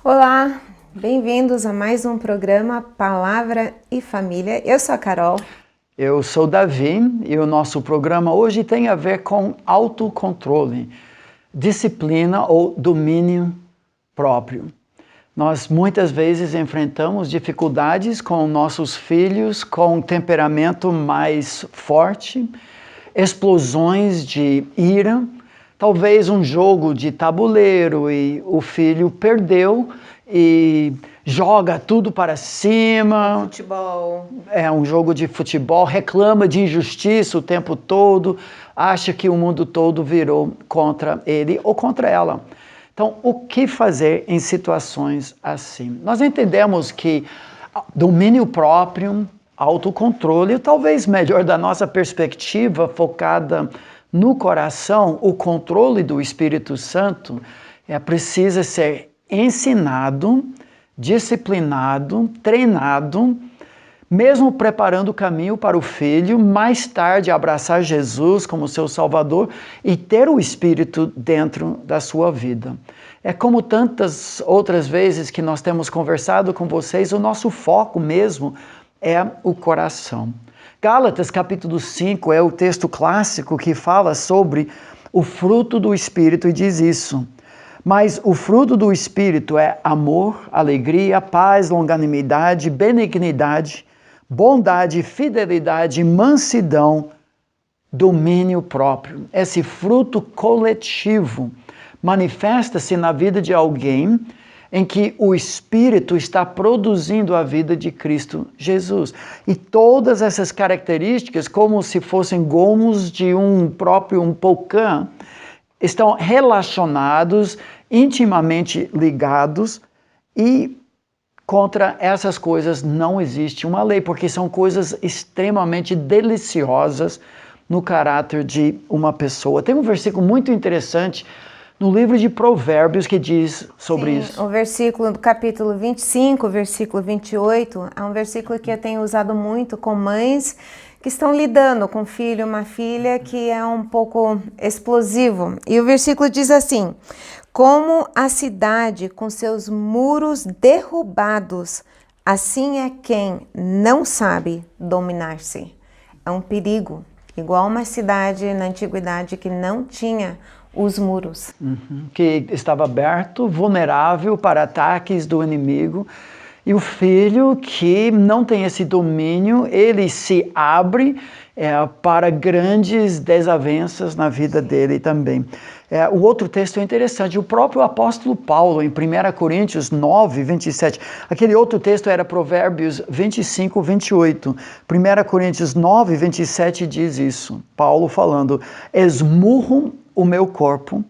Olá, bem-vindos a mais um programa Palavra e Família. Eu sou a Carol. Eu sou Davi e o nosso programa hoje tem a ver com autocontrole, disciplina ou domínio próprio. Nós muitas vezes enfrentamos dificuldades com nossos filhos com temperamento mais forte, explosões de ira, talvez um jogo de tabuleiro e o filho perdeu e joga tudo para cima. Futebol. É um jogo de futebol, reclama de injustiça o tempo todo, acha que o mundo todo virou contra ele ou contra ela. Então, o que fazer em situações assim? Nós entendemos que domínio próprio, autocontrole, talvez melhor da nossa perspectiva focada no coração, o controle do Espírito Santo precisa ser ensinado, disciplinado, treinado, mesmo preparando o caminho para o filho, mais tarde abraçar Jesus como seu Salvador e ter o Espírito dentro da sua vida. É como tantas outras vezes que nós temos conversado com vocês, o nosso foco mesmo é o coração. Gálatas capítulo 5 é o texto clássico que fala sobre o fruto do Espírito e diz isso. Mas o fruto do Espírito é amor, alegria, paz, longanimidade, benignidade, bondade, fidelidade, mansidão, domínio próprio. Esse fruto coletivo manifesta-se na vida de alguém em que o Espírito está produzindo a vida de Cristo Jesus. E todas essas características, como se fossem gomos de um pulcão, estão relacionados, intimamente ligados, e contra essas coisas não existe uma lei, porque são coisas extremamente deliciosas no caráter de uma pessoa. Tem um versículo muito interessante no livro de Provérbios que diz sobre isso. O versículo do capítulo 25, versículo 28, é um versículo que eu tenho usado muito com mães que estão lidando com um filho, uma filha que é um pouco explosivo. E o versículo diz assim: como a cidade com seus muros derrubados, assim é quem não sabe dominar-se. É um perigo, igual uma cidade na antiguidade que não tinha os muros. Que estava aberto, vulnerável para ataques do inimigo. E o filho que não tem esse domínio, ele se abre para grandes desavenças na vida dele também. O outro texto é interessante, o próprio apóstolo Paulo, em 1 Coríntios 9, 27. Aquele outro texto era Provérbios 25, 28. 1 Coríntios 9, 27 diz isso. Paulo falando: esmurro o meu corpo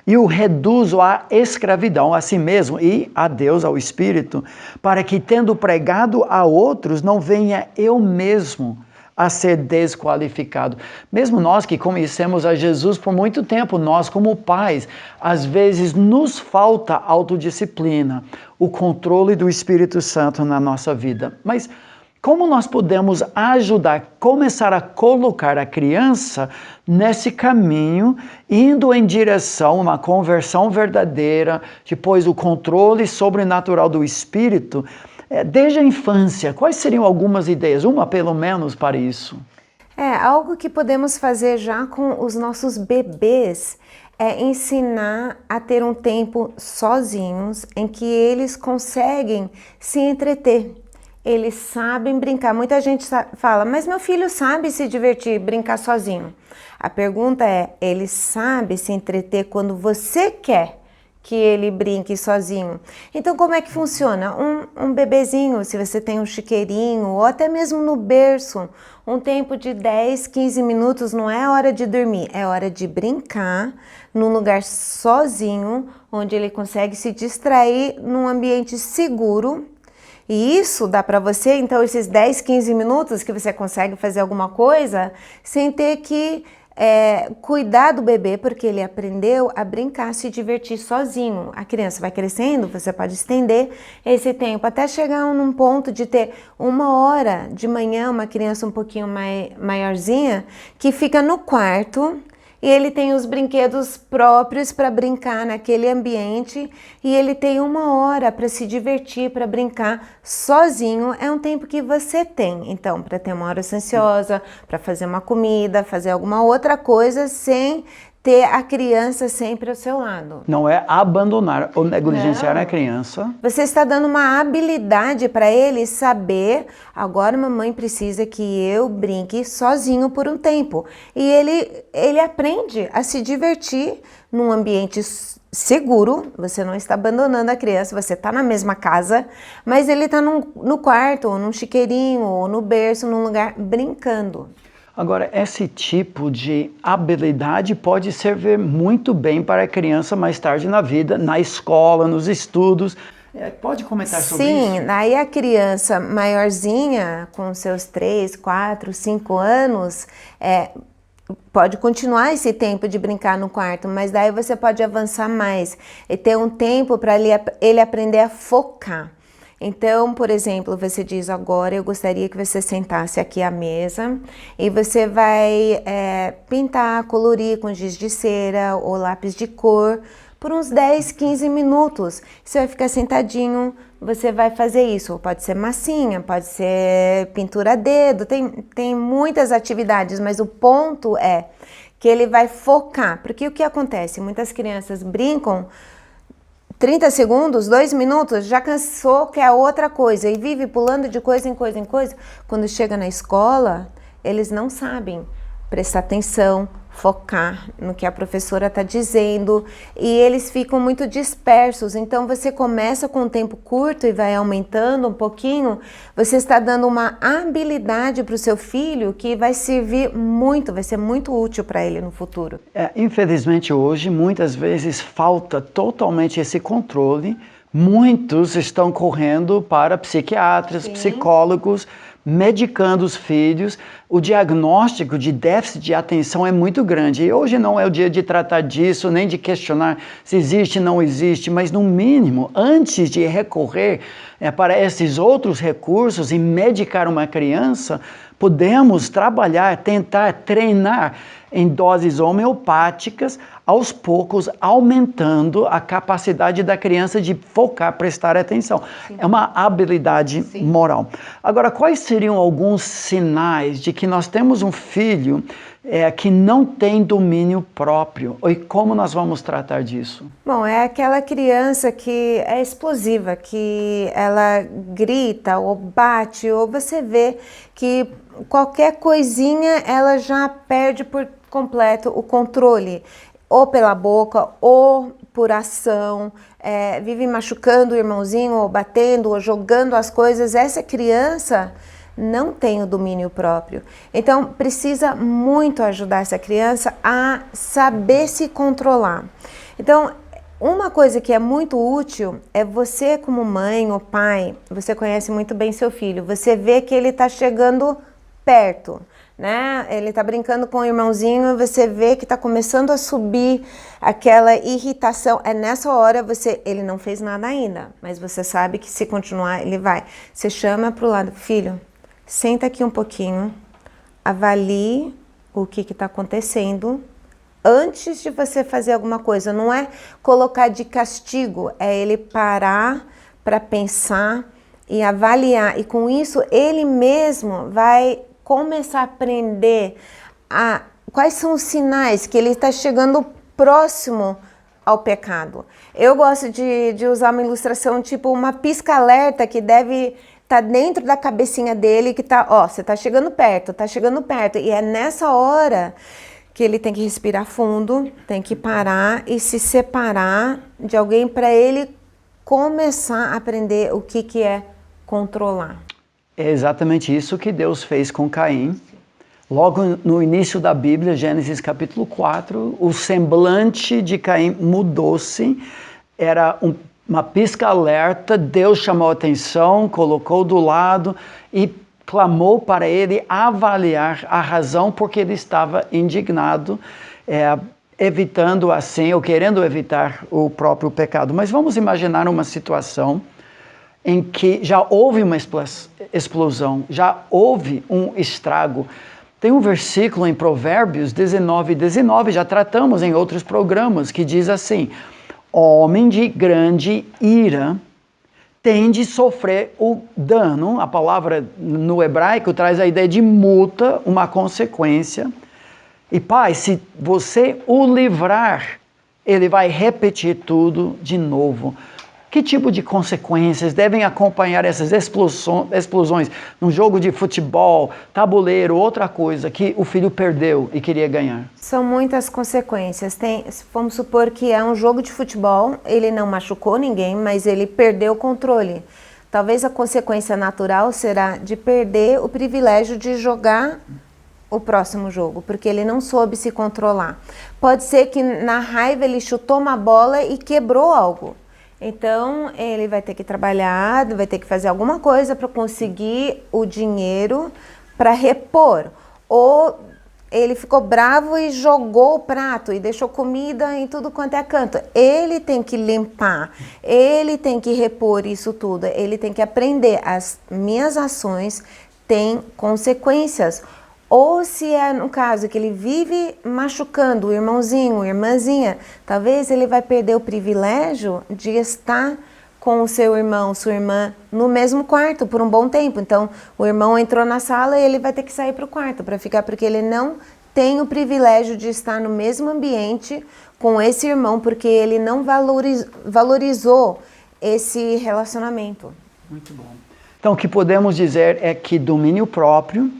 e o reduzo à escravidão a si mesmo e a Deus, ao Espírito, para que, tendo pregado a outros, não venha eu mesmo a ser desqualificado. Mesmo nós que conhecemos a Jesus por muito tempo, nós como pais, às vezes nos falta autodisciplina, o controle do Espírito Santo na nossa vida. Mas como nós podemos ajudar, começar a colocar a criança nesse caminho, indo em direção a uma conversão verdadeira, depois o controle sobrenatural do Espírito, desde a infância? Quais seriam algumas ideias, uma pelo menos para isso? Algo que podemos fazer já com os nossos bebês é ensinar a ter um tempo sozinhos em que eles conseguem se entreter. Eles sabem brincar. Muita gente fala, mas meu filho sabe se divertir, brincar sozinho. A pergunta é, ele sabe se entreter quando você quer que ele brinque sozinho? Então, como é que funciona? Um bebezinho, se você tem um chiqueirinho, ou até mesmo no berço, um tempo de 10, 15 minutos não é hora de dormir, é hora de brincar num lugar sozinho, onde ele consegue se distrair num ambiente seguro. E isso dá para você, então, esses 10, 15 minutos que você consegue fazer alguma coisa sem ter que cuidar do bebê, porque ele aprendeu a brincar, se divertir sozinho. A criança vai crescendo, você pode estender esse tempo até chegar num ponto de ter 1 hora de manhã, uma criança um pouquinho maiorzinha, que fica no quarto e ele tem os brinquedos próprios para brincar naquele ambiente e ele tem 1 hora para se divertir, para brincar sozinho. É um tempo que você tem, então, para ter uma hora silenciosa, para fazer uma comida, fazer alguma outra coisa sem ter a criança sempre ao seu lado. Não é abandonar ou negligenciar a criança. Você está dando uma habilidade para ele saber, agora mamãe precisa que eu brinque sozinho por um tempo. E ele aprende a se divertir num ambiente seguro. Você não está abandonando a criança, você está na mesma casa, mas ele está no quarto, ou num chiqueirinho, ou no berço, num lugar brincando. Agora, esse tipo de habilidade pode servir muito bem para a criança mais tarde na vida, na escola, nos estudos. Pode comentar sobre isso? Sim, aí a criança maiorzinha, com seus 3, 4, 5 anos, pode continuar esse tempo de brincar no quarto, mas daí você pode avançar mais e ter um tempo para ele aprender a focar. Então, por exemplo, você diz agora, eu gostaria que você sentasse aqui à mesa e você vai pintar, colorir com giz de cera ou lápis de cor por uns 10, 15 minutos. Você vai ficar sentadinho, você vai fazer isso. Pode ser massinha, pode ser pintura a dedo, tem muitas atividades, mas o ponto é que ele vai focar. Porque o que acontece? Muitas crianças brincam 30 segundos, 2 minutos, já cansou, quer outra coisa e vive pulando de coisa em coisa em coisa. Quando chega na escola, eles não sabem prestar atenção, focar no que a professora está dizendo e eles ficam muito dispersos. Então você começa com um tempo curto e vai aumentando um pouquinho. Você está dando uma habilidade para o seu filho que vai servir muito, vai ser muito útil para ele no futuro. Infelizmente hoje, muitas vezes falta totalmente esse controle. Muitos estão correndo para psiquiatras, psicólogos, medicando os filhos. O diagnóstico de déficit de atenção é muito grande. E hoje não é o dia de tratar disso, nem de questionar se existe ou não existe, mas no mínimo, antes de recorrer para esses outros recursos e medicar uma criança, podemos trabalhar, tentar treinar em doses homeopáticas, aos poucos aumentando a capacidade da criança de focar, prestar atenção. Sim. É uma habilidade moral. Agora, quais seriam alguns sinais de que nós temos um filho que não tem domínio próprio? E como nós vamos tratar disso? Bom, é aquela criança que é explosiva, que ela grita ou bate, ou você vê que qualquer coisinha ela já perde por completo o controle, ou pela boca, ou por ação, vive machucando o irmãozinho, ou batendo, ou jogando as coisas. Essa criança não tem o domínio próprio. Então, precisa muito ajudar essa criança a saber se controlar. Então, uma coisa que é muito útil é você, como mãe ou pai, você conhece muito bem seu filho, você vê que ele está chegando perto, né? Ele está brincando com o irmãozinho, você vê que está começando a subir aquela irritação. É nessa hora ele não fez nada ainda, mas você sabe que se continuar ele vai. Você chama para o lado, filho, senta aqui um pouquinho, avalie o que está acontecendo antes de você fazer alguma coisa. Não é colocar de castigo, é ele parar para pensar e avaliar. E com isso ele mesmo vai começar a aprender quais são os sinais que ele está chegando próximo ao pecado. Eu gosto de usar uma ilustração tipo uma pisca-alerta que deve estar dentro da cabecinha dele, que tá, você está chegando perto, está chegando perto. E é nessa hora que ele tem que respirar fundo, tem que parar e se separar de alguém para ele começar a aprender o que é controlar. É exatamente isso que Deus fez com Caim. Logo no início da Bíblia, Gênesis capítulo 4, o semblante de Caim mudou-se. Era uma pisca-alerta, Deus chamou a atenção, colocou do lado e clamou para ele avaliar a razão porque ele estava indignado, evitando assim, ou querendo evitar o próprio pecado. Mas vamos imaginar uma situação em que já houve uma explosão, já houve um estrago. Tem um versículo em Provérbios 19:19, já tratamos em outros programas, que diz assim: homem de grande ira tem de sofrer o dano. A palavra no hebraico traz a ideia de multa, uma consequência. E pai, se você o livrar, ele vai repetir tudo de novo. Que tipo de consequências devem acompanhar essas explosões num jogo de futebol, tabuleiro, outra coisa que o filho perdeu e queria ganhar? São muitas consequências. Vamos supor que é um jogo de futebol, ele não machucou ninguém, mas ele perdeu o controle. Talvez a consequência natural será de perder o privilégio de jogar o próximo jogo, porque ele não soube se controlar. Pode ser que na raiva ele chutou uma bola e quebrou algo. Então, ele vai ter que trabalhar, vai ter que fazer alguma coisa para conseguir o dinheiro para repor. Ou ele ficou bravo e jogou o prato e deixou comida em tudo quanto é canto. Ele tem que limpar, ele tem que repor isso tudo, ele tem que aprender. As minhas ações têm consequências. Ou se é no caso que ele vive machucando o irmãozinho, a irmãzinha, talvez ele vai perder o privilégio de estar com o seu irmão, sua irmã, no mesmo quarto por um bom tempo. Então, o irmão entrou na sala e ele vai ter que sair para o quarto para ficar, porque ele não tem o privilégio de estar no mesmo ambiente com esse irmão, porque ele não valorizou esse relacionamento. Muito bom. Então, o que podemos dizer é que domínio próprio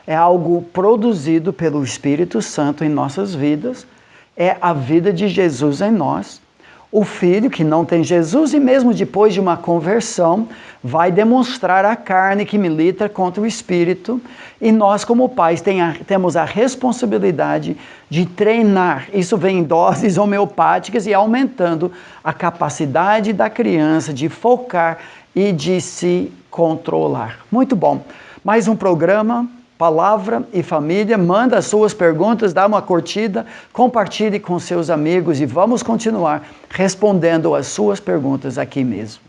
é algo produzido pelo Espírito Santo em nossas vidas, é a vida de Jesus em nós. O filho que não tem Jesus, e mesmo depois de uma conversão, vai demonstrar a carne que milita contra o Espírito, e nós como pais temos a responsabilidade de treinar. Isso vem em doses homeopáticas e aumentando a capacidade da criança de focar e de se controlar. Muito bom. Mais um programa. Palavra e Família, manda as suas perguntas, dá uma curtida, compartilhe com seus amigos e vamos continuar respondendo as suas perguntas aqui mesmo.